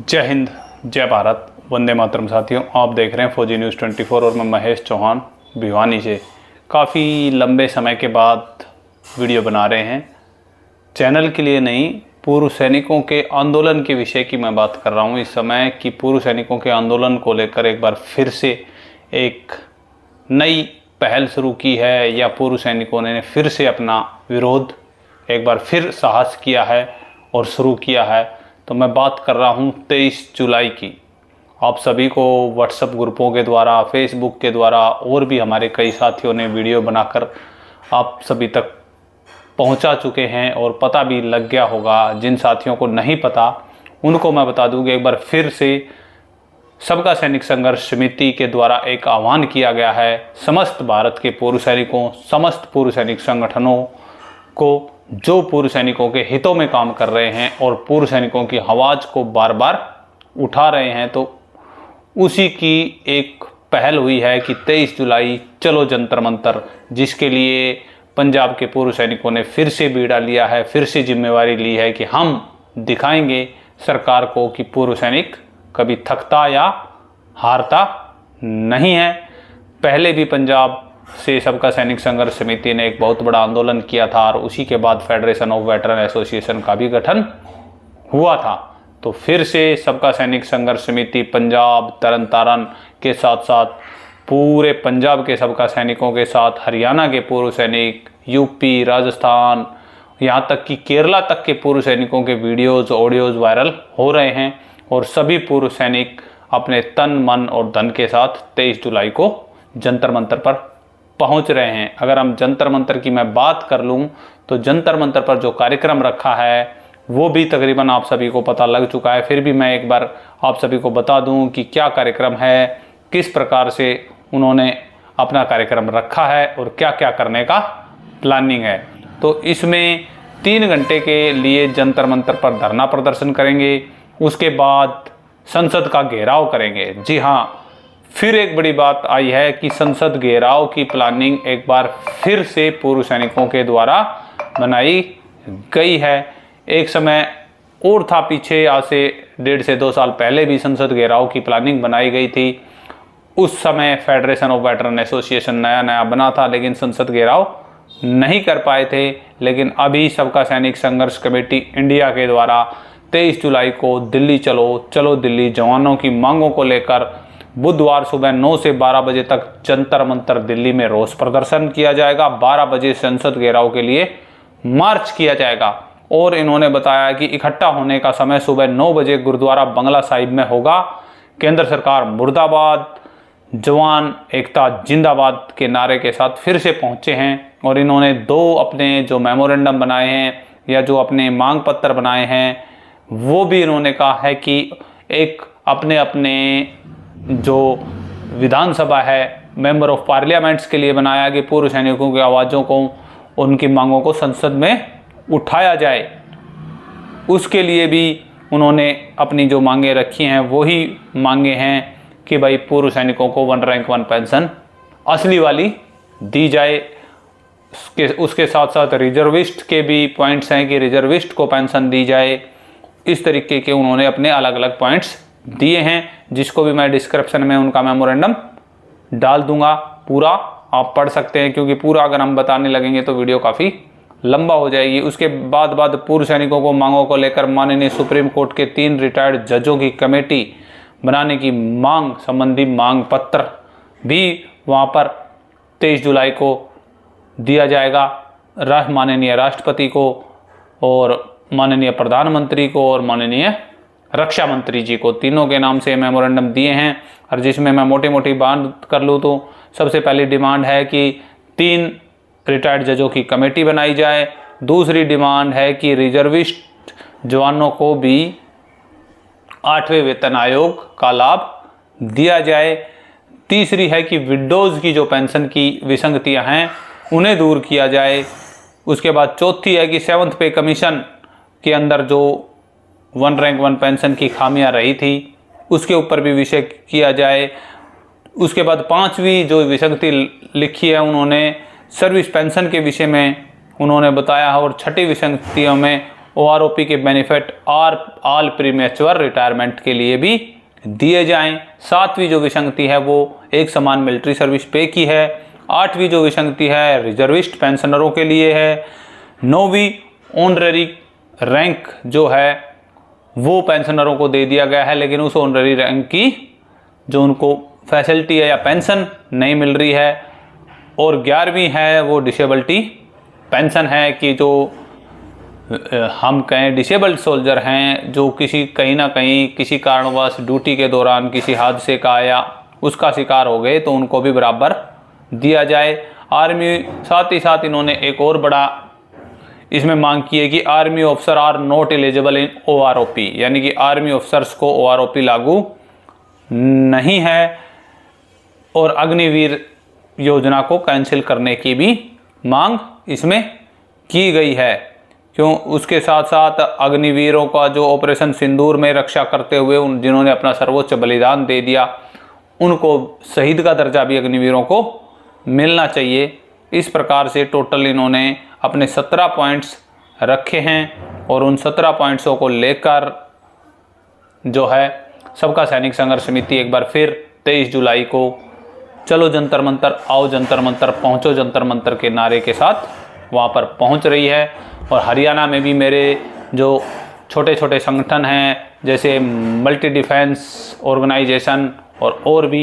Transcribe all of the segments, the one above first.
जय हिंद, जय भारत, वंदे मातरम। साथियों, आप देख रहे हैं फौजी न्यूज़ 24 और मैं महेश चौहान भिवानी से काफ़ी लंबे समय के बाद वीडियो बना रहे हैं। चैनल के लिए नहीं, पूर्व सैनिकों के आंदोलन के विषय की मैं बात कर रहा हूं इस समय कि पूर्व सैनिकों के आंदोलन को लेकर एक बार फिर से एक नई पहल शुरू की है या पूर्व सैनिकों ने फिर से अपना विरोध एक बार फिर साहस किया है और शुरू किया है। तो मैं बात कर रहा हूं 23 जुलाई की। आप सभी को व्हाट्सएप ग्रुपों के द्वारा, फेसबुक के द्वारा और भी हमारे कई साथियों ने वीडियो बनाकर आप सभी तक पहुंचा चुके हैं और पता भी लग गया होगा। जिन साथियों को नहीं पता उनको मैं बता दूं कि एक बार फिर से सबका सैनिक संघर्ष समिति के द्वारा एक आह्वान किया गया है समस्त भारत के पूर्व सैनिकों, समस्त पूर्व सैनिक संगठनों को जो पूर्व सैनिकों के हितों में काम कर रहे हैं और पूर्व सैनिकों की आवाज़ को बार बार उठा रहे हैं। तो उसी की एक पहल हुई है कि 23 जुलाई चलो जंतर मंतर, जिसके लिए पंजाब के पूर्व सैनिकों ने फिर से बीड़ा लिया है, फिर से जिम्मेवारी ली है कि हम दिखाएंगे सरकार को कि पूर्व सैनिक कभी थकता या हारता नहीं है। पहले भी पंजाब से सबका सैनिक संघर्ष समिति ने एक बहुत बड़ा आंदोलन किया था और उसी के बाद फेडरेशन ऑफ वेटरन एसोसिएशन का भी गठन हुआ था। तो फिर से सबका सैनिक संघर्ष समिति पंजाब, तरन तारण के साथ साथ पूरे पंजाब के सबका सैनिकों के साथ हरियाणा के पूर्व सैनिक, यूपी, राजस्थान, यहाँ तक कि केरला तक के पूर्व सैनिकों के वीडियोज़, ऑडियोज़ वायरल हो रहे हैं और सभी पूर्व सैनिक अपने तन, मन और धन के साथ 23 जुलाई को जंतर मंतर पर पहुंच रहे हैं। अगर हम जंतर मंतर की मैं बात कर लूं तो जंतर मंतर पर जो कार्यक्रम रखा है वो भी तकरीबन आप सभी को पता लग चुका है। फिर भी मैं एक बार आप सभी को बता दूं कि क्या कार्यक्रम है, किस प्रकार से उन्होंने अपना कार्यक्रम रखा है और क्या क्या करने का प्लानिंग है। तो इसमें 3 घंटे के लिए जंतर मंतर पर धरना प्रदर्शन करेंगे, उसके बाद संसद का घेराव करेंगे। जी हाँ, फिर एक बड़ी बात आई है कि संसद घेराव की प्लानिंग एक बार फिर से पूर्व सैनिकों के द्वारा बनाई गई है। एक समय और था पीछे, आज से 1.5 से 2 साल पहले भी संसद घेराव की प्लानिंग बनाई गई थी। उस समय फेडरेशन ऑफ वेटरन एसोसिएशन नया बना था लेकिन संसद घेराव नहीं कर पाए थे। लेकिन अभी सबका सैनिक संघर्ष कमेटी इंडिया के द्वारा 23 जुलाई को दिल्ली चलो दिल्ली जवानों की मांगों को लेकर बुधवार सुबह 9 से 12 बजे तक जंतर मंतर दिल्ली में रोष प्रदर्शन किया जाएगा। 12 बजे संसद घेराव के लिए मार्च किया जाएगा और इन्होंने बताया कि इकट्ठा होने का समय सुबह 9 बजे गुरुद्वारा बंगला साहिब में होगा। केंद्र सरकार मुर्दाबाद, जवान एकता जिंदाबाद के नारे के साथ फिर से पहुंचे हैं और इन्होंने 2 अपने जो मेमोरेंडम बनाए हैं या जो अपने मांग पत्र बनाए हैं वो भी इन्होंने कहा है कि एक अपने जो विधानसभा है, मेंबर ऑफ पार्लियामेंट्स के लिए बनाया कि पूर्व सैनिकों की आवाज़ों को, उनकी मांगों को संसद में उठाया जाए। उसके लिए भी उन्होंने अपनी जो मांगे रखी हैं वही मांगे हैं कि भाई पूर्व सैनिकों को 1 रैंक 1 पेंशन असली वाली दी जाए। उसके साथ साथ रिजर्विस्ट के भी पॉइंट्स हैं कि रिजर्विस्ट को पेंशन दी जाए। इस तरीके के उन्होंने अपने अलग अलग पॉइंट्स दिए हैं, जिसको भी मैं डिस्क्रिप्शन में उनका मेमोरेंडम डाल दूंगा। पूरा आप पढ़ सकते हैं क्योंकि पूरा अगर हम बताने लगेंगे तो वीडियो काफ़ी लंबा हो जाएगी। उसके बाद पूर्व सैनिकों को मांगों को लेकर माननीय सुप्रीम कोर्ट के 3 रिटायर्ड जजों की कमेटी बनाने की मांग संबंधी मांग पत्र भी वहाँ पर 23 जुलाई को दिया जाएगा। माननीय राष्ट्रपति को और माननीय प्रधानमंत्री को और माननीय रक्षा मंत्री जी को, तीनों के नाम से मेमोरेंडम दिए हैं। और जिसमें मैं मोटी बात कर लूँ तो सबसे पहली डिमांड है कि 3 रिटायर्ड जजों की कमेटी बनाई जाए। दूसरी डिमांड है कि रिजर्विस्ट जवानों को भी 8वें वेतन आयोग का लाभ दिया जाए। तीसरी है कि विडोज़ की जो पेंशन की विसंगतियां हैं उन्हें दूर किया जाए। उसके बाद चौथी है कि 7th पे कमीशन के अंदर जो 1 रैंक 1 पेंशन की खामियां रही थी उसके ऊपर भी विषय किया जाए। उसके बाद 5वीं जो विसंगति लिखी है उन्होंने सर्विस पेंशन के विषय में उन्होंने बताया है और 6ठी विसंगतियों में OROP के बेनिफिट और ऑल प्रीमेच्योर रिटायरमेंट के लिए भी दिए जाएं। 7वीं जो विसंगति है वो एक समान मिलिट्री सर्विस पे की है। 8वीं जो विसंगति है रिजर्विस्ट पेंशनरों के लिए है। 9वीं ऑनररी रैंक जो है वो पेंशनरों को दे दिया गया है, लेकिन उस ऑनररी रैंक की जो उनको फैसिलिटी है या पेंशन नहीं मिल रही है। और 11वीं है वो डिसेबिलिटी पेंशन है कि जो हम कहें डिसेबल्ड सोल्जर हैं, जो कहीं ना कहीं किसी कारणवश ड्यूटी के दौरान किसी हादसे का या उसका शिकार हो गए तो उनको भी बराबर दिया जाए। आर्मी साथ ही साथ इन्होंने एक और बड़ा इसमें मांग की है कि army officer are not eligible in OROP, यानी कि आर्मी ऑफिसर्स को OROP लागू नहीं है। और अग्निवीर योजना को कैंसिल करने की भी मांग इसमें की गई है। क्यों? उसके साथ साथ अग्निवीरों का जो ऑपरेशन सिंदूर में रक्षा करते हुए जिन्होंने अपना सर्वोच्च बलिदान दे दिया, उनको शहीद का दर्जा भी अग्निवीरों को मिलना चाहिए। इस प्रकार से टोटल इन्होंने अपने 17 पॉइंट्स रखे हैं और उन 17 पॉइंट्सों को लेकर जो है सबका सैनिक संघर्ष समिति एक बार फिर 23 जुलाई को चलो जंतर मंतर, आओ जंतर मंतर, पहुँचो जंतर मंतर के नारे के साथ वहाँ पर पहुँच रही है। और हरियाणा में भी मेरे जो छोटे छोटे संगठन हैं जैसे मल्टी डिफेंस ऑर्गेनाइजेशन और भी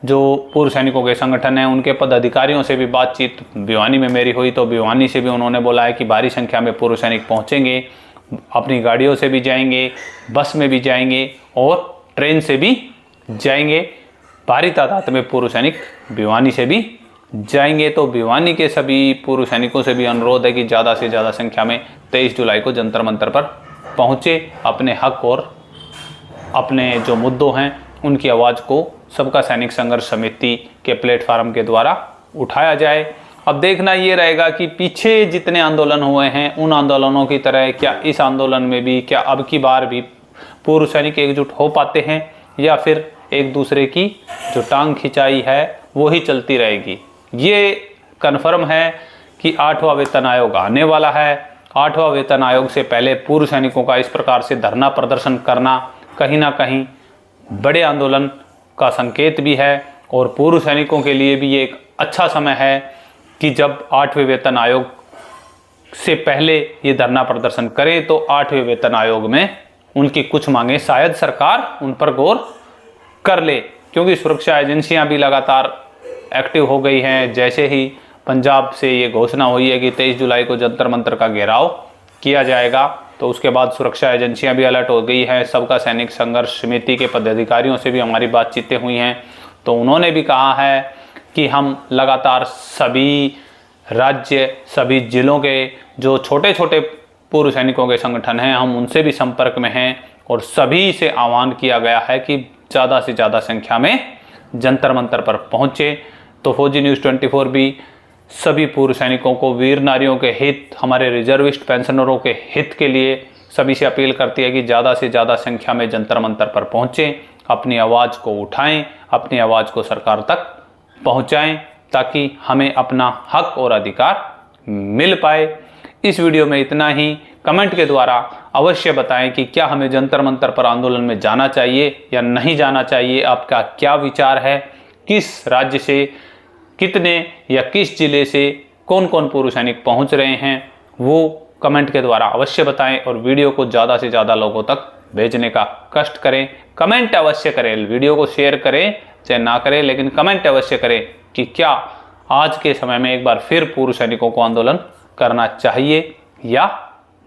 जो पूर्व सैनिकों के संगठन हैं, उनके पदाधिकारियों से भी बातचीत भिवानी में मेरी हुई, तो भिवानी से भी उन्होंने बोला है कि भारी संख्या में पूर्व सैनिक पहुँचेंगे, अपनी गाड़ियों से भी जाएंगे, बस में भी जाएंगे और ट्रेन से भी जाएंगे। भारी तादाद में पूर्व सैनिक भिवानी से भी जाएंगे। तो भिवानी के सभी पूर्व सैनिकों से भी अनुरोध है कि ज़्यादा से ज़्यादा संख्या में 23 जुलाई को जंतर मंतर पर पहुँचे, अपने हक और अपने जो मुद्दों हैं उनकी आवाज़ को सबका सैनिक संघर्ष समिति के प्लेटफार्म के द्वारा उठाया जाए। अब देखना ये रहेगा कि पीछे जितने आंदोलन हुए हैं उन आंदोलनों की तरह क्या इस आंदोलन में भी क्या अब की बार भी पूर्व सैनिक एकजुट हो पाते हैं या फिर एक दूसरे की जो टांग खिंचाई है वो ही चलती रहेगी। ये कन्फर्म है कि 8वां वेतन आयोग आने वाला है। 8वां वेतन आयोग से पहले पूर्व सैनिकों का इस प्रकार से धरना प्रदर्शन करना कहीं ना कहीं बड़े आंदोलन का संकेत भी है और पूर्व सैनिकों के लिए भी ये एक अच्छा समय है कि जब 8वें वेतन आयोग से पहले ये धरना प्रदर्शन करे तो 8वें वेतन आयोग में उनकी कुछ मांगे शायद सरकार उन पर गौर कर ले, क्योंकि सुरक्षा एजेंसियां भी लगातार एक्टिव हो गई हैं। जैसे ही पंजाब से ये घोषणा हुई है कि 23 जुलाई को जंतर मंतर का घेराव किया जाएगा तो उसके बाद सुरक्षा एजेंसियां भी अलर्ट हो गई हैं। सबका सैनिक संघर्ष समिति के पदाधिकारियों से भी हमारी बातचीतें हुई हैं, तो उन्होंने भी कहा है कि हम लगातार सभी राज्य, सभी जिलों के जो छोटे छोटे पूर्व सैनिकों के संगठन हैं हम उनसे भी संपर्क में हैं और सभी से आह्वान किया गया है कि ज़्यादा से ज़्यादा संख्या में जंतर मंतर पर पहुँचे। तो फौजी न्यूज़ 24 भी सभी पूर्व सैनिकों को, वीर नारियों के हित, हमारे रिजर्विस्ट पेंशनरों के हित के लिए सभी से अपील करती है कि ज़्यादा से ज़्यादा संख्या में जंतर मंतर पर पहुँचें, अपनी आवाज़ को उठाएं, अपनी आवाज़ को सरकार तक पहुँचाएं ताकि हमें अपना हक और अधिकार मिल पाए। इस वीडियो में इतना ही। कमेंट के द्वारा अवश्य बताएं कि क्या हमें जंतर मंतर पर आंदोलन में जाना चाहिए या नहीं जाना चाहिए। आपका क्या विचार है? किस राज्य से कितने या किस जिले से कौन कौन पूर्व सैनिक पहुंच रहे हैं वो कमेंट के द्वारा अवश्य बताएं और वीडियो को ज़्यादा से ज़्यादा लोगों तक भेजने का कष्ट करें। कमेंट अवश्य करें, वीडियो को शेयर करें चाहे ना करें, लेकिन कमेंट अवश्य करें कि क्या आज के समय में एक बार फिर पूर्व सैनिकों को आंदोलन करना चाहिए या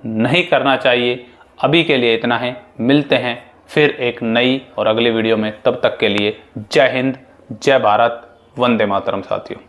नहीं करना चाहिए। अभी के लिए इतना है, मिलते हैं फिर एक नई और अगली वीडियो में। तब तक के लिए जय हिंद, जय भारत, वंदे मातरम साथियों।